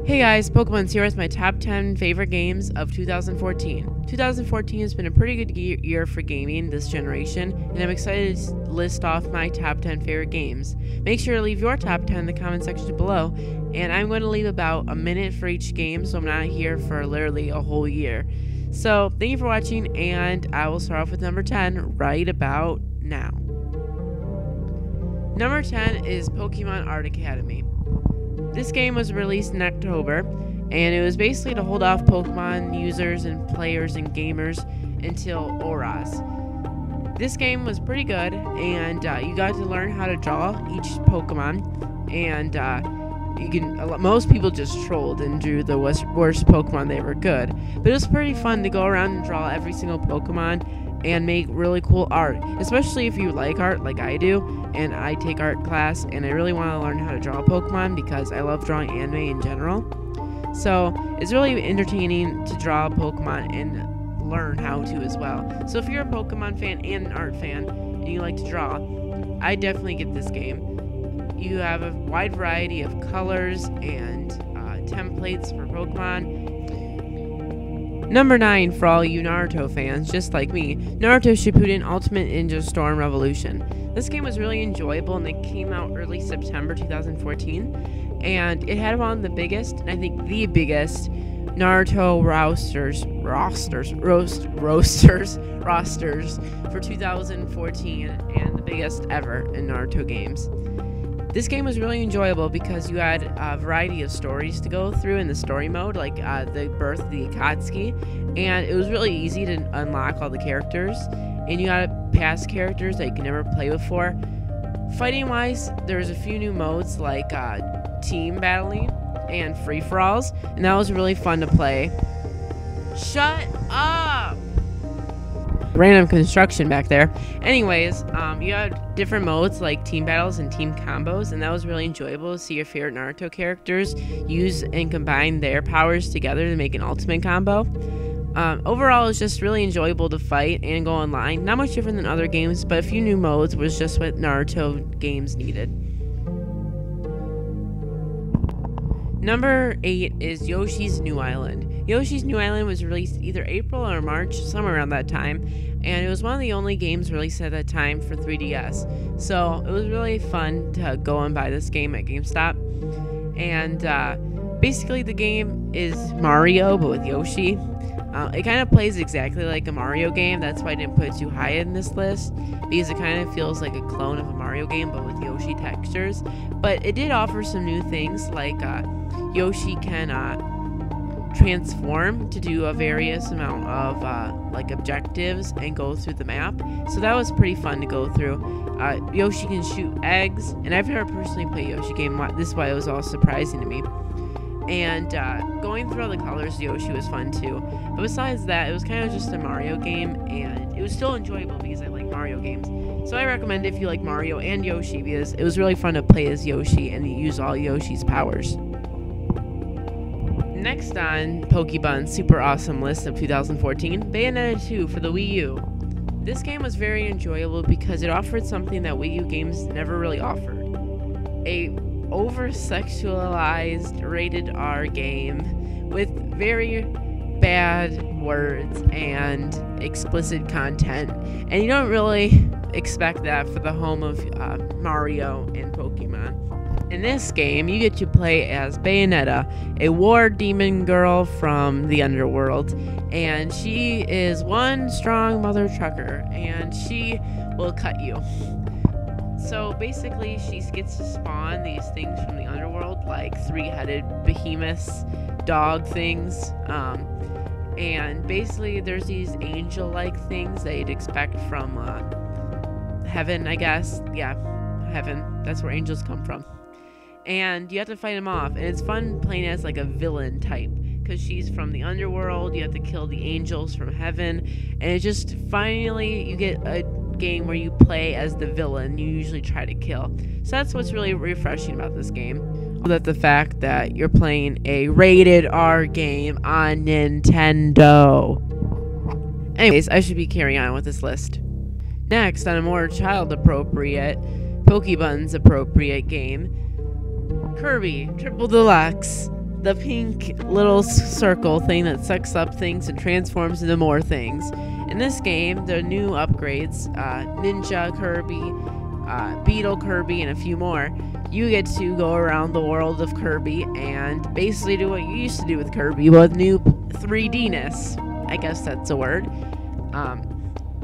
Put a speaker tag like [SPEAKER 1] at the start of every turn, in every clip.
[SPEAKER 1] Hey guys, Pokebuns here with my top 10 favorite games of 2014. 2014 has been a pretty good year for gaming this generation, and I'm excited to list off my top 10 favorite games. Make sure to leave your top 10 in the comment section below, and I'm going to leave about a minute for each game, so I'm not here for literally a whole year. So, thank you for watching, and I will start off with number 10 right about now. Number 10 is Pokemon Art Academy. This game was released in October, and it was basically to hold off Pokemon users and players and gamers until Oras. This game was pretty good, and you got to learn how to draw each Pokemon, and most people just trolled and drew the worst Pokemon they were good. But it was pretty fun to go around and draw every single Pokemon and make really cool art, especially if you like art like I do, and I take art class, and I really want to learn how to draw Pokemon because I love drawing anime in general. So it's really entertaining to draw Pokemon and learn how to as well. So if you're a Pokemon fan and an art fan and you like to draw, I definitely get this game. You have a wide variety of colors and templates for Pokemon. Number 9, for all you Naruto fans, just like me, Naruto Shippuden Ultimate Ninja Storm Revolution. This game was really enjoyable, and it came out early September 2014, and it had one of the biggest, and I think the biggest, Naruto rosters for 2014, and the biggest ever in Naruto games. This game was really enjoyable because you had a variety of stories to go through in the story mode, like the birth of the Akatsuki, and it was really easy to unlock all the characters, and you got past characters that you could never play before. Fighting-wise, there was a few new modes like team battling and free-for-alls, and that was really fun to play. Shut up! Random construction back there. Anyways, you had different modes like team battles and team combos, and that was really enjoyable to see your favorite Naruto characters use and combine their powers together to make an ultimate combo. Overall, it was just really enjoyable to fight and go online. Not much different than other games, but a few new modes was just what Naruto games needed. Number 8 is Yoshi's New Island. Yoshi's New Island was released either April or March, somewhere around that time, and it was one of the only games released at that time for 3DS. So it was really fun to go and buy this game at GameStop. And basically the game is Mario, but with Yoshi. It kind of plays exactly like a Mario game. That's why I didn't put it too high in this list, because it kind of feels like a clone of a Mario game, but with Yoshi textures. But it did offer some new things, like Yoshi can transform to do a various amount of like objectives and go through the map. So that was pretty fun to go through. Yoshi can shoot eggs, and I've never personally played a Yoshi game. This is why it was all surprising to me. And going through all the colors of Yoshi was fun too. But besides that, it was kind of just a Mario game, and it was still enjoyable because I like Mario games. So I recommend it if you like Mario and Yoshi, because it was really fun to play as Yoshi and use all Yoshi's powers. Next on Pokebuns' super awesome list of 2014, Bayonetta 2 for the Wii U. This game was very enjoyable because it offered something that Wii U games never really offered. A over-sexualized rated R game with very bad words and explicit content, and you don't really expect that for the home of Mario and Pokemon. In this game, you get to play as Bayonetta, a war demon girl from the underworld, and she is one strong mother trucker, and she will cut you. So basically, she gets to spawn these things from the underworld, like 3-headed behemoths, dog things, and basically there's these angel-like things that you'd expect from heaven, I guess. Yeah, heaven. That's where angels come from. And you have to fight them off, and it's fun playing as like a villain type, because she's from the underworld. You have to kill the angels from heaven, and it just finally you get a game where you play as the villain you usually try to kill. So that's what's really refreshing about this game. That the fact that you're playing a rated R game on Nintendo. Anyways, I should be carrying on with this list. Next, on a more child appropriate, Pokebuns appropriate game, Kirby Triple Deluxe the pink little circle thing that sucks up things and transforms into more things. In this game, the new upgrades, Ninja Kirby, Beetle Kirby, and a few more, you get to go around the world of Kirby and basically do what you used to do with Kirby, but with new 3D-ness. I guess that's a word.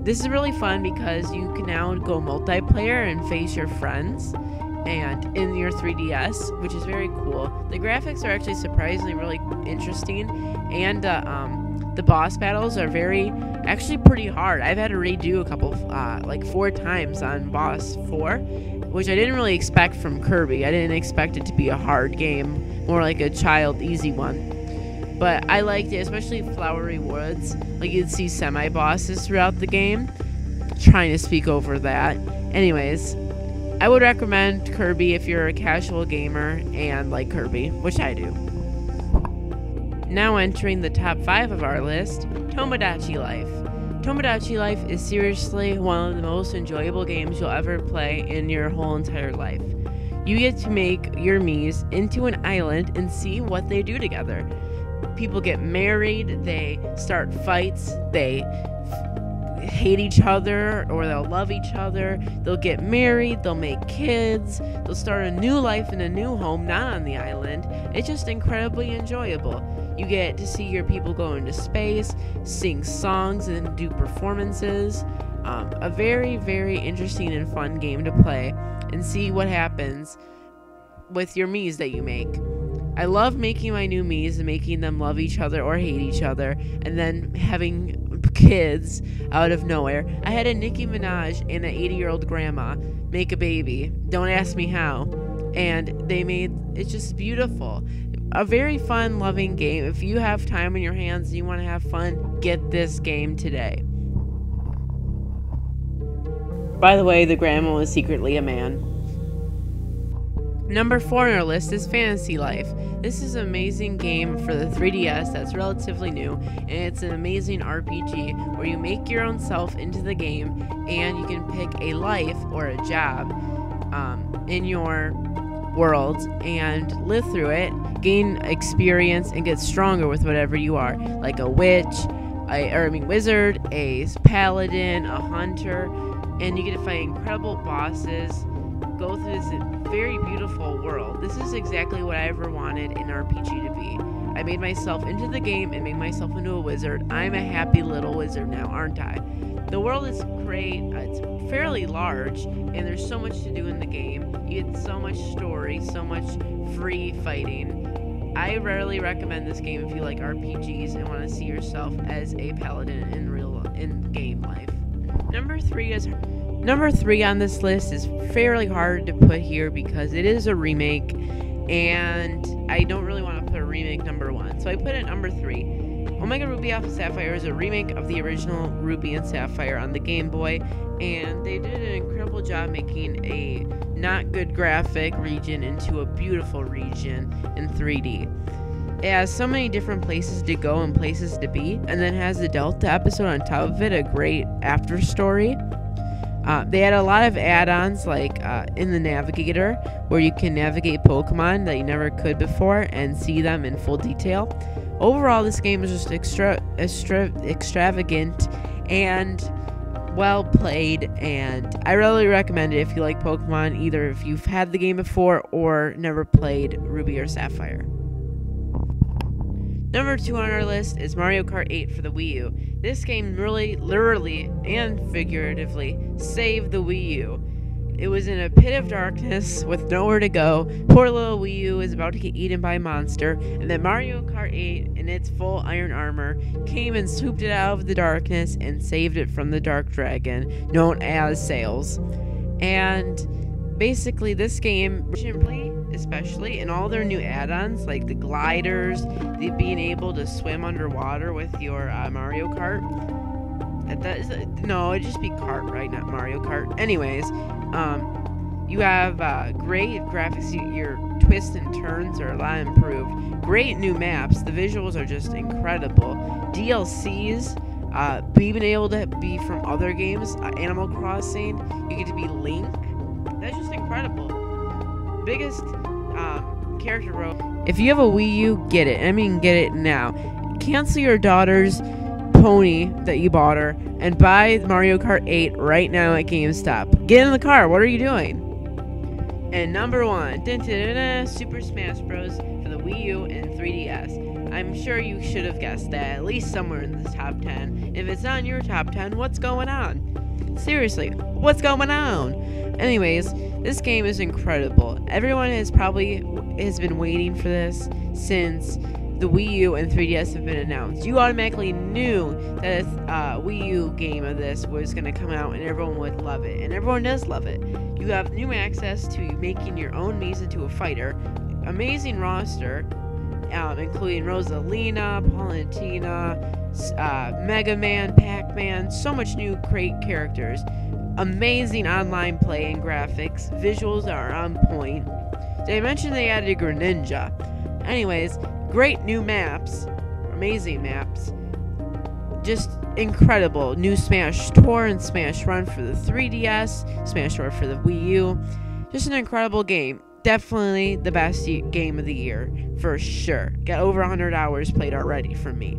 [SPEAKER 1] This is really fun because you can now go multiplayer and face your friends and in your 3DS, which is very cool. The graphics are actually surprisingly really interesting, and the boss battles are actually pretty hard. I've had to redo a couple, like 4 times on boss 4, which I didn't really expect from Kirby. I didn't expect it to be a hard game, more like a child easy one. But I liked it, especially Flowery Woods. Like, you'd see semi-bosses throughout the game. Trying to speak over that. Anyways, I would recommend Kirby if you're a casual gamer and like Kirby, which I do. Now entering the top 5 of our list, Tomodachi Life. Tomodachi Life is seriously one of the most enjoyable games you'll ever play in your whole entire life. You get to make your Miis into an island and see what they do together. People get married, they start fights, they hate each other or they'll love each other, they'll get married, they'll make kids, they'll start a new life in a new home, not on the island. It's just incredibly enjoyable. You get to see your people go into space, sing songs, and do performances. A very, very interesting and fun game to play and see what happens with your Miis that you make. I love making my new Miis and making them love each other or hate each other, and then having kids out of nowhere. I had a Nicki Minaj and an 80-year-old grandma make a baby. Don't ask me how. And it's just beautiful. A very fun, loving game. If you have time in your hands and you want to have fun, get this game today. By the way, the grandma was secretly a man. Number 4 on our list is Fantasy Life. This is an amazing game for the 3DS that's relatively new, and it's an amazing RPG where you make your own self into the game, and you can pick a life or a job in your world and live through it, gain experience, and get stronger with whatever you are, like a witch, wizard, a paladin, a hunter, and you get to fight incredible bosses, go through this very beautiful world. This is exactly what I ever wanted an RPG to be. I made myself into the game and made myself into a wizard. I'm a happy little wizard now, aren't I? The world is great. It's fairly large, and there's so much to do in the game. You get so much story, so much free fighting. I rarely recommend this game if you like RPGs and want to see yourself as a paladin in game life. Number 3 on this list is fairly hard to put here because it is a remake, and I don't really want to put a remake number 1, so I put it number 3. Omega Ruby Alpha Sapphire is a remake of the original Ruby and Sapphire on the Game Boy, and they did an incredible job making a not good graphic region into a beautiful region in 3D. It has so many different places to go and places to be, and then has the Delta episode on top of it, a great after story. They had a lot of add-ons, like in the Navigator, where you can navigate Pokemon that you never could before and see them in full detail. Overall, this game is just extravagant and well played, and I really recommend it if you like Pokemon, either if you've had the game before or never played Ruby or Sapphire. Number 2 on our list is Mario Kart 8 for the Wii U. This game really, literally, and figuratively saved the Wii U. It was in a pit of darkness with nowhere to go. Poor little Wii U is about to get eaten by a monster, and then Mario Kart 8 in its full iron armor came and swooped it out of the darkness and saved it from the Dark Dragon, known as Sails. And basically, this game, especially in all their new add-ons, like the gliders, the being able to swim underwater with your Mario Kart. It'd just be kart, right? Not Mario Kart. Anyways, you have great graphics. Your twists and turns are a lot improved. Great new maps. The visuals are just incredible. DLCs, being able to be from other games, Animal Crossing. You get to be Link. That's just incredible. Biggest character growth If you have a Wii U, get it. I mean, get it now. Cancel your daughter's pony that you bought her and buy Mario Kart 8 right now at GameStop. Get in the car. What are you doing? And number 1, Super Smash Bros. For the Wii U and 3DS. I'm sure you should have guessed that, at least somewhere in the top 10. If it's not in your top 10, what's going on? Seriously, what's going on? Anyways, this game is incredible. Everyone has been waiting for this since the Wii U and 3DS have been announced. You automatically knew that a Wii U game of this was going to come out and everyone would love it. And everyone does love it. You have new access to making your own Miis into a fighter. Amazing roster, including Rosalina, Palutena, Mega Man, Pac-Man, so much new great characters. Amazing online play and graphics. Visuals are on point. Did I mention they added a Greninja? Anyways, great new maps. Amazing maps. Just incredible. New Smash Tour and Smash Run for the 3DS. Smash Tour for the Wii U. Just an incredible game. Definitely the best game of the year. For sure. Got over 100 hours played already from me.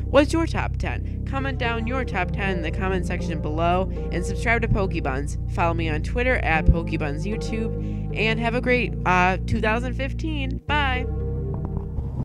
[SPEAKER 1] What's your top 10? Comment down your top 10 in the comment section below, and subscribe to Pokebuns. Follow me on Twitter at Pokebuns YouTube, and have a great 2015. Bye!